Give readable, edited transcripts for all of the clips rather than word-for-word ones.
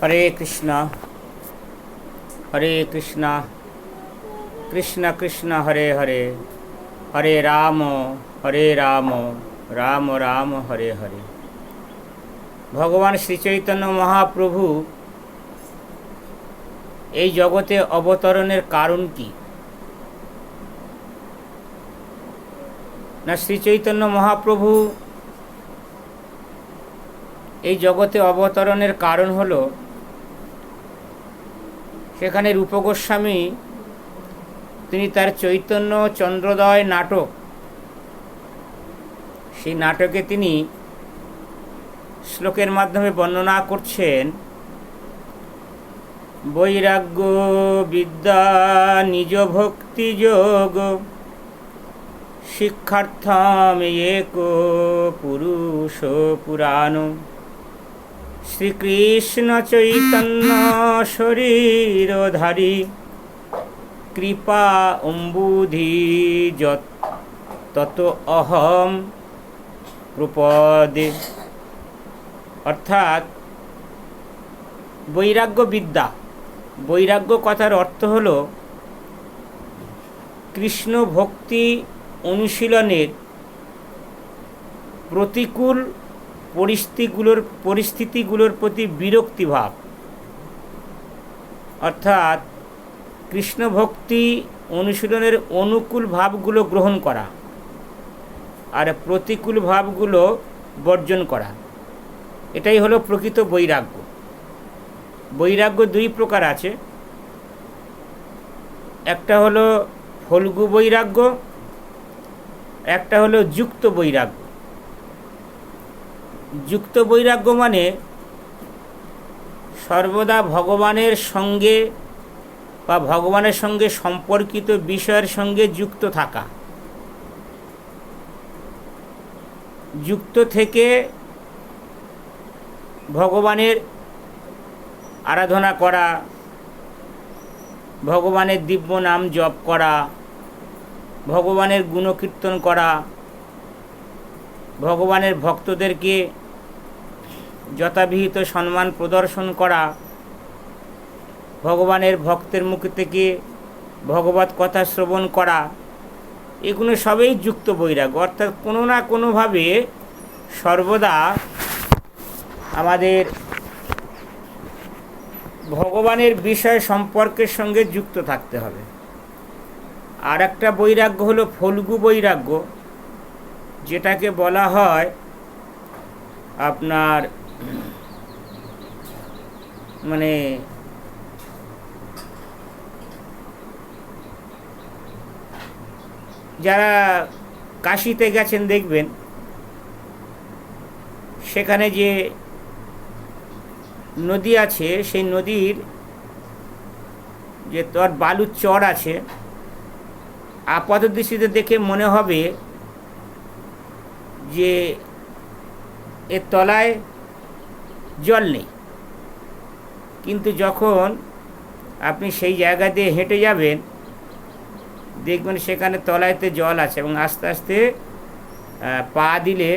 হরে কৃষ্ণ হরে কৃষ্ণ কৃষ্ণ কৃষ্ণ হরে হরে, হরে রাম রাম রাম হরে হরে। ভগবান শ্রীচৈতন্য মহাপ্রভু এই জগতে অবতরণের কারণ কি? না, শ্রীচৈতন্য মহাপ্রভু এই জগতে অবতরণের কারণ হলো, সেখানে রূপ গোস্বামী তিনি তার চৈতন্য চন্দ্রোদয় নাটক, সেই নাটকে তিনি শ্লোকের মাধ্যমে বর্ণনা করছেন, বৈরাগ্য বিদ্যা নিজ ভক্তি যোগ শিক্ষার্থম এক পুরুষ পুরাণ শ্রীকৃষ্ণ চৈতন্য শরীরধারী কৃপা অম্বুধি তত অহম প্রপদে। অর্থাৎ বৈরাগ্য বিদ্যা, বৈরাগ্য কথার অর্থ হল কৃষ্ণ ভক্তি অনুশীলনের প্রতিকূল পরিস্থিতিগুলোর প্রতি বিরক্তিভাব। অর্থাৎ কৃষ্ণ ভক্তি অনুশীলনের অনুকূল ভাবগুলো গ্রহণ করা আর প্রতিকূল ভাবগুলো বর্জন করা, এটাই হলো প্রকৃত বৈরাগ্য। বৈরাগ্য দুই প্রকার আছে, একটা হলো ফল্গু বৈরাগ্য, একটা হলো যুক্ত বৈরাগ্য। যুক্ত বৈরাগ্য মানে সর্বদা ভগবানের সঙ্গে বা ভগবানের সঙ্গে সম্পর্কিত বিষয়ের সঙ্গে যুক্ত থাকা, যুক্ত থেকে ভগবানের আরাধনা করা, ভগবানের দিব্য নাম জপ করা, ভগবানের গুণকীর্তন করা, ভগবানের ভক্তদেরকে যথাবিহিত সম্মান প্রদর্শন করা, ভগবানের ভক্তের মুখ থেকে ভগবত কথা শ্রবণ করা, এগুলো সবই যুক্ত বৈরাগ্য। অর্থাৎ কোনো না কোনোভাবে সর্বদা আমাদের ভগবানের বিষয় সম্পর্কের সঙ্গে যুক্ত থাকতে হবে। আর একটা বৈরাগ্য হলো ফল্গু বৈরাগ্য, যেটাকে বলা হয় আপনার মানে যারা কাশিতে গেছেন দেখবেন, সেখানে যে নদী আছে, সেই নদীর যে তোর বালুর চর আছে, আপাত দৃষ্টিতে দেখে মনে হবে যে এর তলায় জল নেই, কিন্তু যখন আপনি সেই জায়গা দিয়ে হেঁটে যাবেন দেখবেন সেখানে তলায়তে জল আছে, এবং আস্তে আস্তে পা দিলে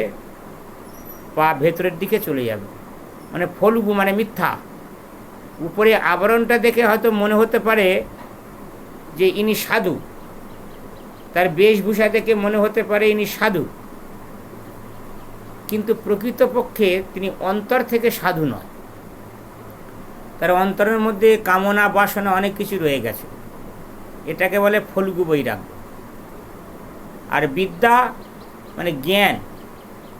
পা ভেতরের দিকে চলে যাবে। মানে ফল্গু মানে মিথ্যা। উপরে আবরণটা দেখে হয়তো মনে হতে পারে যে ইনি সাধু, তার বেশভূষা দেখে মনে হতে পারে ইনি সাধু, কিন্তু প্রকৃতপক্ষে তিনি অন্তর থেকে সাধু নয়। তার অন্তরের মধ্যে কামনা বাসনা অনেক কিছু রয়ে গেছে, এটাকে বলে ফল্গু বৈরাগ্য। আর বিদ্যা মানে জ্ঞান।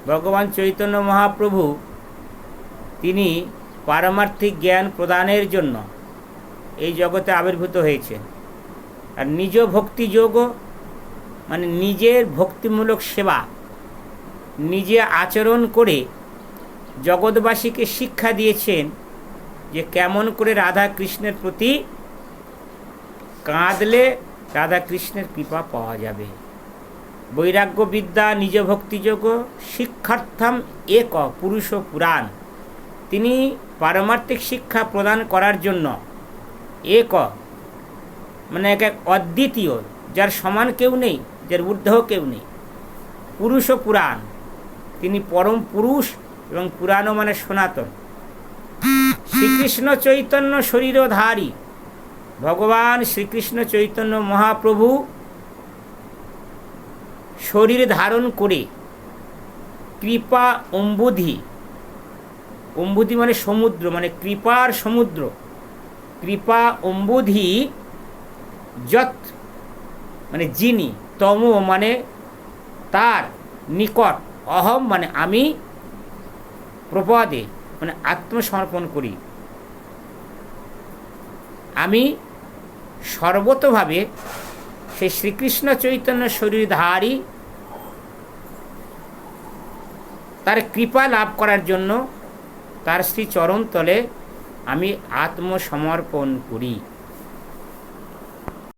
ভগবান চৈতন্য মহাপ্রভু তিনি পারমার্থিক জ্ঞান প্রদানের জন্য এই জগতে আবির্ভূত হয়েছে। আর নিজ ভক্তি যোগ মানে নিজের ভক্তিমূলক সেবা, নিজে আচরণ করে জগৎবাসীকে শিক্ষা দিয়েছেন যে কেমন করে রাধা কৃষ্ণের প্রতি কাঁদলে রাধা কৃষ্ণের কৃপা পাওয়া যাবে। বৈরাগ্য বিদ্যা নিজ ভক্তিযোগ শিক্ষার্থম এক পুরুষ পুরাণ। তিনি পারমার্থিক শিক্ষা প্রদান করার জন্য এক মানে এক অদ্বিতীয়, যার সমান কেউ নেই, যার ঊর্ধ্ব কেউ নেই, পুরুষ পুরাণ। তিনি পরম পুরুষ এবং পুরাণ মানে সনাতন। শ্রীকৃষ্ণ চৈতন্য শরীরধারী ভগবান শ্রীকৃষ্ণ চৈতন্য মহাপ্রভু শরীর ধারণ করে কৃপা অম্বুধি, অম্বুধি মানে সমুদ্র, মানে কৃপার সমুদ্র, কৃপা অম্বুধি যৎ মানে যিনি, তম মানে তার নিকট, অহম মানে আমি, প্রপদে মানে আত্মসমর্পণ করি, আমি সর্বতভাবে সেই শ্রীকৃষ্ণ চৈতন্য শরীরধারী তার কৃপা লাভ করার জন্য তার শ্রী চরণ তলে আমি আত্মসমর্পণ করি।